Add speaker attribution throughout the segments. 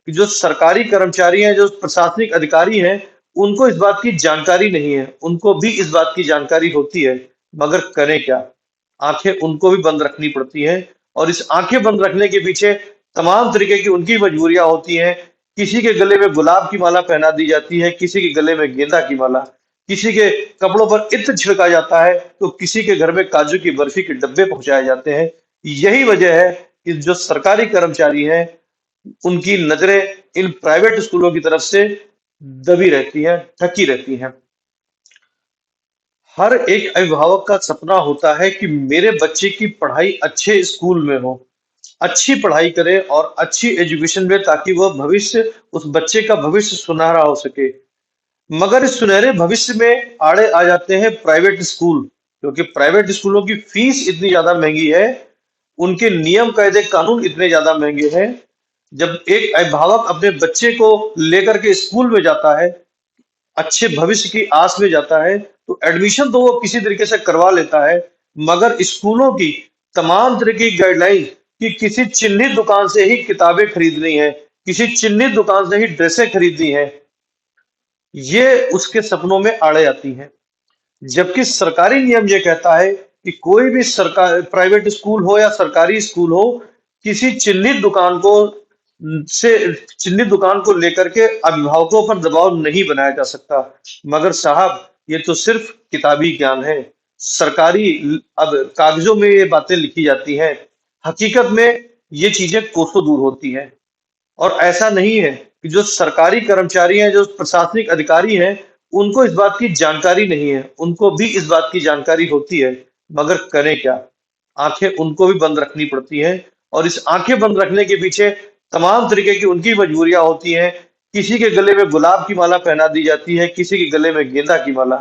Speaker 1: कि जो सरकारी कर्मचारी हैं, जो प्रशासनिक अधिकारी हैं, उनको इस बात की जानकारी नहीं है। उनको भी इस बात की जानकारी होती है, मगर करें क्या? आँखें उनको भी बंद रखनी पड़ती हैं और इस आँखें बंद रखने के पीछे तमाम तरीके की उनकी मजबूरियाँ होती हैं। किसी के गले में गुलाब की माला पहना दी जाती है, किसी के गले में गेंदा की माला, किसी के कपड़ों पर इत्र छिड़का जाता है, तो किसी के घर में काजू की बर्फी के डब्बे पहुँचाए जाते हैं। यही वजह है कि जो सरकारी कर्मचारी हैं, उनकी नज़रें इन प्राइवेट स्कूलों की तरफ से दबी रहती हैं, ढकी रहती हैं। हर एक अभिभावक का सपना होता है कि मेरे बच्चे की पढ़ाई अच्छे स्कूल में हो, अच्छी पढ़ाई करे और अच्छी एजुकेशन में, ताकि वह भविष्य, उस बच्चे का भविष्य सुनहरा हो सके। मगर इस सुनहरे भविष्य में आड़े आ जाते हैं प्राइवेट स्कूल, क्योंकि प्राइवेट स्कूलों की फीस इतनी ज्यादा महंगी है, उनके नियम कायदे कानून इतने ज्यादा महंगे हैं। जब एक अभिभावक अपने बच्चे को लेकर के स्कूल में जाता है, अच्छे भविष्य की आस में जाता है, तो एडमिशन तो वो किसी तरीके से करवा लेता है, मगर स्कूलों की तमाम तरह की गाइडलाइन कि किसी चिन्हित दुकान से ही किताबें खरीदनी है, किसी चिन्हित दुकान से ही ड्रेसें खरीदनी है, ये उसके सपनों में आड़े आती हैं। जबकि सरकारी नियम ये कहता है कि कोई भी सरकार, प्राइवेट स्कूल हो या सरकारी स्कूल हो, किसी चिन्हित दुकान को लेकर के अभिभावकों पर दबाव नहीं बनाया जा सकता। मगर साहब, ये तो सिर्फ किताबी ज्ञान है। सरकारी अब कागजों में ये बातें लिखी जाती हैं, हकीकत में ये चीजें कोसों दूर होती हैं। और ऐसा नहीं है कि जो सरकारी कर्मचारी हैं, जो प्रशासनिक अधिकारी हैं, उनको इस बात की जानकारी नहीं है। उनको भी इस बात की जानकारी होती है, मगर करें क्या? आँखें उनको भी बंद रखनी पड़ती हैं और इस आँखें बंद रखने के पीछे तमाम तरीके की उनकी मजबूरियाँ होती हैं। किसी के गले में गुलाब की माला पहना दी जाती है, किसी के गले में गेंदा की माला,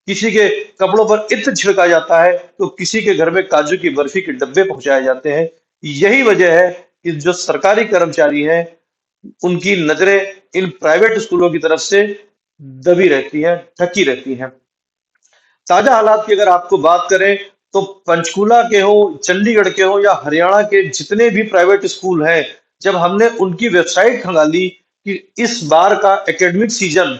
Speaker 1: किसी के कपड़ों पर इत्र छिड़का जाता है, तो किसी के घर में काजू की बर्फी के डब्बे पहुँचाए जाते हैं। यही वजह है कि जो सरकारी कर्मचारी हैं, उनकी नज़रें इन प्राइवेट स्कूलों की तरफ से दबी रहती हैं, ढकी रहती हैं। ताजा हालात की अगर आपको बात करें, तो पंचकुला के हो, चंडीगढ़ के हो या हरियाणा के जितने भी प्राइवेट स्कूल हैं, जब हमने उनकी वेबसाइट खंगाली कि इस बार का एकेडमिक सीजन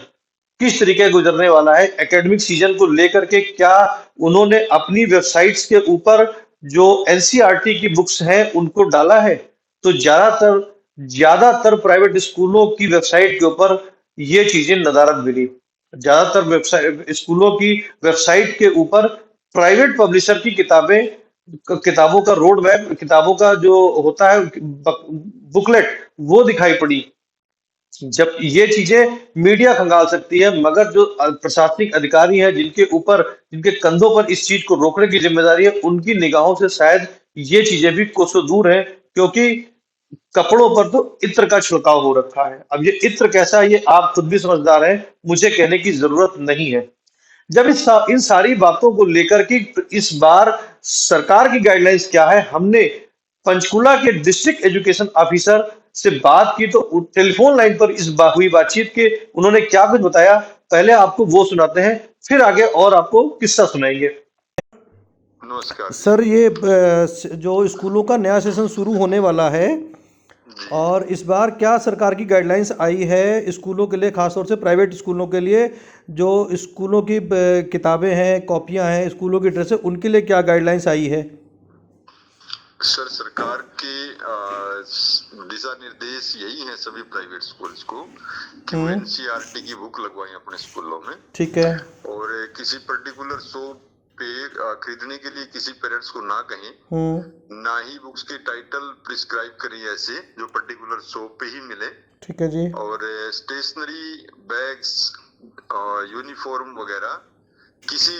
Speaker 1: किस तरीके गुजरने वाला है, एकेडमिक सीजन को लेकर के क्या उन्होंने अपनी वेबसाइट्स के ऊपर जो एनसीईआरटी की बुक्स हैं उनको डाला है, तो ज्यादातर ज्यादातर प्राइवेट स्कूलों की वेबसाइट के ऊपर ये चीजें नदारद मिली। ज्यादातर वेबसाइट स्कूलों की वेबसाइट के ऊपर प्राइवेट पब्लिशर की किताबों का रोड मैप, किताबों का जो होता है बुकलेट, वो दिखाई पड़ी। जब ये चीजें मीडिया खंगाल सकती है, मगर जो प्रशासनिक अधिकारी हैं, जिनके कंधों पर इस चीज को रोकने की जिम्मेदारी है, उनकी निगाहों से शायद ये चीजें भी कोसों दूर हैं, क्योंकि कपड़ों पर तो इत्र का छिड़काव हो रखा है। अब ये इत्र कैसा है, ये आप खुद भी समझदार हैं, मुझे कहने की जरूरत नहीं है। जब इन सारी बातों को लेकर के इस बार सरकार की गाइडलाइंस क्या है, हमने पंचकुला के डिस्ट्रिक्ट एजुकेशन ऑफिसर से बात की, तो टेलीफोन लाइन पर हुई बातचीत के उन्होंने क्या कुछ बताया, पहले आपको वो सुनाते हैं, फिर आगे और आपको किस्सा सुनाएंगे।
Speaker 2: नमस्कार
Speaker 3: सर, ये जो स्कूलों का नया सेशन शुरू होने वाला है, और इस बार क्या सरकार की गाइडलाइंस आई है स्कूलों के लिए, खासतौर से प्राइवेट स्कूलों के लिए, जो स्कूलों की किताबें हैं, कॉपियां हैं, स्कूलों की ड्रेसें, उनके लिए क्या गाइडलाइंस आई है?
Speaker 2: सर, सरकार के दिशा निर्देश यही हैं सभी प्राइवेट स्कूल्स को कि वो एनसीईआरटी की बुक लगवाएं अपने स्कूलों में।
Speaker 3: ठीक है।
Speaker 2: और किसी पर्टिकुलर शॉप पे खरीदने के लिए किसी पेरेंट्स को ना कहें, ना ही बुक्स के टाइटल प्रिस्क्राइब करें ऐसे जो पर्टिकुलर शॉप पे ही मिले।
Speaker 3: ठीक है जी।
Speaker 2: और स्टेशनरी, बैग्स, यूनिफॉर्म वगैरह किसी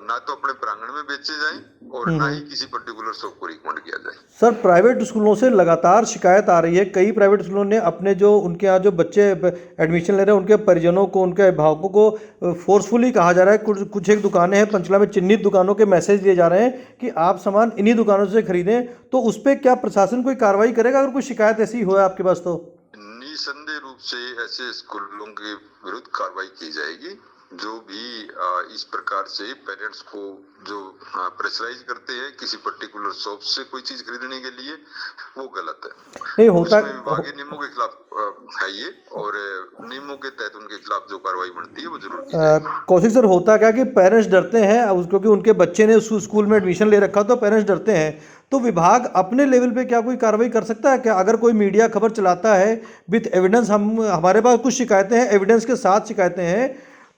Speaker 2: ना तो अपने प्रांगण में बेचे जाएं और ना ही किसी पर्टिकुलर शॉप को रिकमेंड किया जाए।
Speaker 3: सर, प्राइवेट स्कूलों से लगातार शिकायत आ रही है, कई प्राइवेट स्कूलों ने अपने जो उनके यहाँ जो बच्चे एडमिशन ले रहे हैं, उनके परिजनों को, उनके अभिभावकों को फोर्सफुली कहा जा रहा है, कुछ एक दुकानें हैं पंचकुला में, चिन्हित दुकानों के मैसेज दिए जा रहे हैं कि आप सामान इन्हीं दुकानों से खरीदें, तो उस पर क्या प्रशासन कोई कार्रवाई करेगा अगर कोई शिकायत ऐसी हो आपके पास? तो
Speaker 2: निसंदेह रूप से ऐसे स्कूलों के विरुद्ध कार्रवाई की जाएगी। जो भी इस प्रकार से पेरेंट्स को जो प्रेशराइज करते हैं किसी पर्टिकुलर शॉप से कोई चीज खरीदने के लिए, वो गलत है।
Speaker 3: नहीं होता
Speaker 2: उसमें विभागीय नियमों के खिलाफ है ये, और नियमों के तहत उनके खिलाफ जो कार्रवाई बनती है वो जरूर की जाएगी।
Speaker 3: कौशिक सर, होता क्या कि पेरेंट्स डरते हैं क्योंकि उनके बच्चे ने स्कूल में एडमिशन ले रखा, तो पेरेंट्स डरते हैं। तो विभाग अपने लेवल पे क्या कोई कार्रवाई कर सकता है क्या? अगर कोई मीडिया खबर चलाता है विथ एविडेंस, हमारे पास कुछ शिकायतें हैं, एविडेंस के साथ शिकायतें हैं,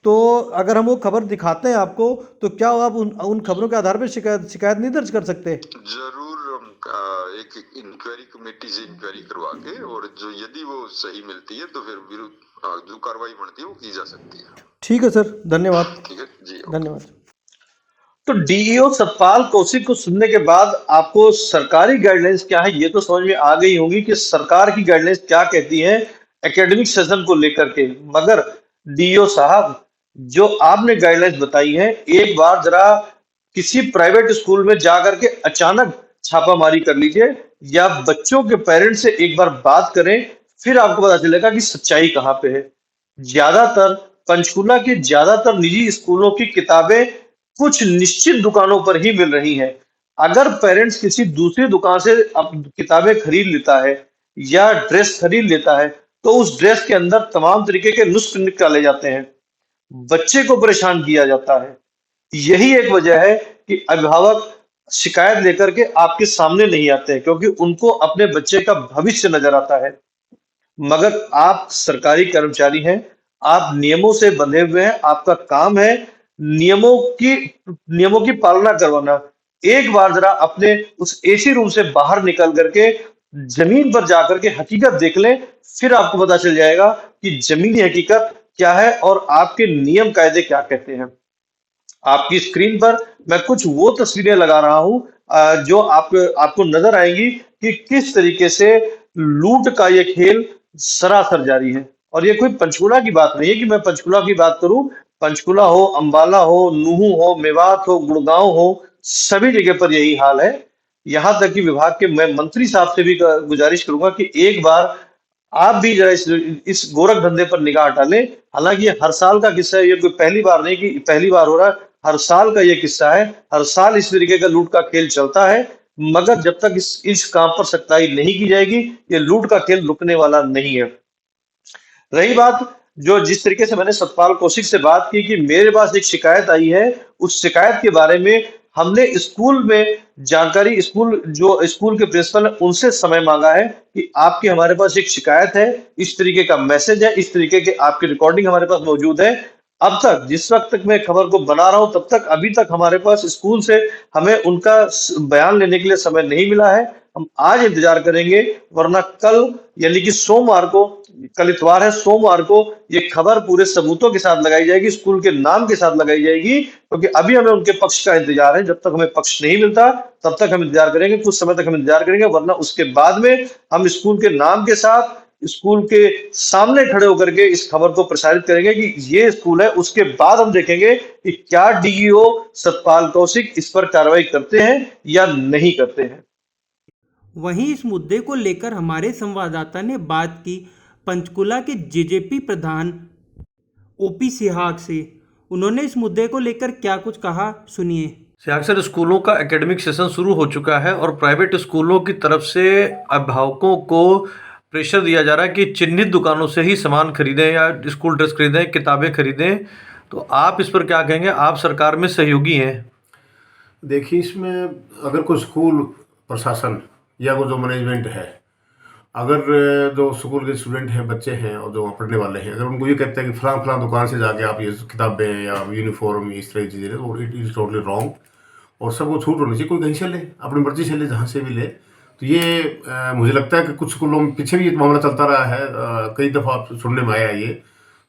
Speaker 3: तो अगर हम वो खबर दिखाते हैं आपको, तो क्या आप उन खबरों के आधार पर शिकायत नहीं दर्ज कर सकते?
Speaker 2: जरूर एक इंक्वायरी कमेटी से इंक्वायरी करवा के, और जो यदि वो सही मिलती है तो फिर विरुद्ध जो कार्रवाई बनती है वो की जा सकती है।
Speaker 3: ठीक है सर, धन्यवाद।
Speaker 2: ठीक है जी,
Speaker 3: धन्यवाद।
Speaker 1: तो डीईओ सतपाल कौशिक को सुनने के बाद आपको सरकारी गाइडलाइंस क्या है ये तो समझ में आ गई होगी कि सरकार की गाइडलाइंस क्या कहती है एकेडमिक सेशन को लेकर के। मगर डीईओ साहब, जो आपने गाइडलाइंस बताई है, एक बार जरा किसी प्राइवेट स्कूल में जाकर के अचानक छापामारी कर लीजिए, या बच्चों के पेरेंट्स से एक बार बात करें, फिर आपको पता चलेगा कि सच्चाई कहाँ पे है। ज्यादातर पंचकुला के ज्यादातर निजी स्कूलों की किताबें कुछ निश्चित दुकानों पर ही मिल रही हैं। अगर पेरेंट्स किसी दूसरी दुकान से किताबें खरीद लेता है या ड्रेस खरीद लेता है, तो उस ड्रेस के अंदर तमाम तरीके के नुस्ख निकाले जाते हैं, बच्चे को परेशान किया जाता है। यही एक वजह है कि अभिभावक शिकायत लेकर के आपके सामने नहीं आते हैं, क्योंकि उनको अपने बच्चे का भविष्य नजर आता है। मगर आप सरकारी कर्मचारी हैं, आप नियमों से बंधे हुए हैं, आपका काम है नियमों की पालना करवाना। एक बार जरा अपने उस एसी रूम से बाहर निकल करके जमीन पर जाकर के हकीकत देख लें, फिर आपको पता चल जाएगा कि जमीनी हकीकत क्या है और आपके नियम कायदे क्या कहते हैं। आपकी स्क्रीन पर मैं कुछ वो तस्वीरें लगा रहा हूं जो आपको नजर आएंगी कि किस तरीके से लूट का ये खेल सरासर जारी है। और ये कोई पंचकुला की बात नहीं है कि मैं पंचकुला की बात करूं। पंचकुला हो, अंबाला हो, नूहू हो, मेवात हो, गुड़गांव हो, सभी जगह पर यही हाल है। यहां तक कि विभाग के मैं मंत्री साहब से भी गुजारिश करूंगा कि एक बार आप भी जरा इस गोरख धंधे पर निगाह डालें। हालांकि ये हर साल का किस्सा है, ये कोई पहली बार नहीं कि पहली बार हो रहा है, हर साल का ये किस्सा है। हर साल इस तरीके का लूट का खेल चलता है, मगर जब तक इस काम पर सख्ताई नहीं की जाएगी, ये लूट का खेल रुकने वाला नहीं है। रही बात जो जिस तरीके से मैंने सतपाल कौशिक से बात की कि मेरे पास एक शिकायत आई है, उस शिकायत के बारे में हमने स्कूल में जानकारी, स्कूल के प्रिंसिपल ने उनसे समय मांगा है कि आपकी हमारे पास एक शिकायत है, इस तरीके का मैसेज है, इस तरीके के आपकी रिकॉर्डिंग हमारे पास मौजूद है। अब तक जिस वक्त तक मैं खबर को बना रहा हूं, तब तक अभी तक हमारे पास स्कूल से हमें उनका बयान लेने के लिए समय नहीं मिला है। हम आज इंतजार करेंगे, वरना कल यानी कि सोमवार को, कल इतवार है, सोमवार को ये खबर पूरे सबूतों के साथ लगाई जाएगी, स्कूल के नाम के साथ लगाई जाएगी, क्योंकि अभी हमें उनके पक्ष का इंतजार है। जब तक हमें पक्ष नहीं मिलता तब तक हम इंतजार करेंगे, कुछ समय तक हम इंतजार करेंगे, वरना उसके बाद में हम स्कूल के नाम के साथ स्कूल के सामने खड़े होकर के इस खबर को प्रसारित करेंगे कि ये स्कूल है। उसके बाद हम देखेंगे कि क्या डीईओ सतपाल कौशिक इस पर कार्रवाई करते हैं या नहीं करते हैं।
Speaker 4: वहीं इस मुद्दे को लेकर हमारे संवाददाता ने बात की पंचकुला के जेजेपी प्रधान ओपी सिहाग से। उन्होंने इस मुद्दे को लेकर क्या कुछ कहा, सुनिए।
Speaker 3: सिहाग सर, स्कूलों का एकेडमिक सेशन शुरू हो चुका है और प्राइवेट स्कूलों की तरफ से अभिभावकों को प्रेशर दिया जा रहा है कि चिन्हित दुकानों से ही सामान खरीदें या स्कूल ड्रेस खरीदें, किताबें खरीदें। तो आप इस पर क्या कहेंगे? आप सरकार में सहयोगी हैं।
Speaker 5: देखिए, इसमें अगर कोई स्कूल प्रशासन या वो जो मैनेजमेंट है, अगर जो स्कूल के स्टूडेंट हैं, बच्चे हैं और जो पढ़ने वाले हैं, अगर उनको ये कहते हैं कि फलां दुकान से जाके आप ये किताबें या यूनिफॉर्म इस तरह की चीज़ें लें, तो इट इज़ टोटली रॉन्ग और सबको छूट होनी चाहिए। कोई कहीं से ले, अपनी मर्जी से ले, जहाँ से भी ले। तो ये मुझे लगता है कि कुछ स्कूलों में पीछे भी ये मामला चलता रहा है, कई दफ़ा सुनने में आया ये।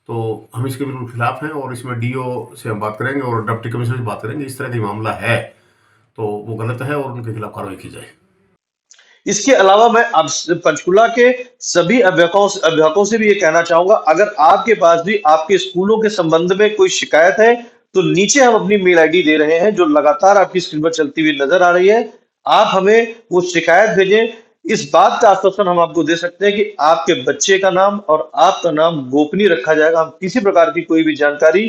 Speaker 5: तो हम इसके बिल्कुल खिलाफ हैं और इसमें डीओ से हम बात करेंगे और डिप्टी कमिश्नर से बात करेंगे। इस तरह का मामला है तो वो गलत है और उनके खिलाफ कार्रवाई की जाए।
Speaker 1: इसके अलावा मैं अब पंचकुला के सभी अभिभावकों से भी ये कहना चाहूंगा, अगर आपके पास भी आपके स्कूलों के संबंध में कोई शिकायत है, तो नीचे हम अपनी मेल आईडी दे रहे हैं जो लगातार आपकी स्क्रीन पर चलती हुई नजर आ रही है। आप हमें वो शिकायत भेजें। इस बात का आश्वासन हम आपको दे सकते हैं कि आपके बच्चे का नाम और आपका नाम गोपनीय रखा जाएगा। हम किसी प्रकार की कोई भी जानकारी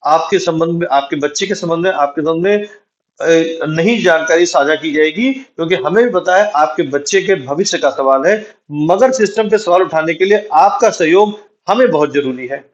Speaker 1: आपके संबंध में, आपके बच्चे के संबंध में, आपके संबंध में नहीं जानकारी साझा की जाएगी, क्योंकि हमें भी पता है आपके बच्चे के भविष्य का सवाल है, मगर सिस्टम पे सवाल उठाने के लिए आपका सहयोग हमें बहुत जरूरी है।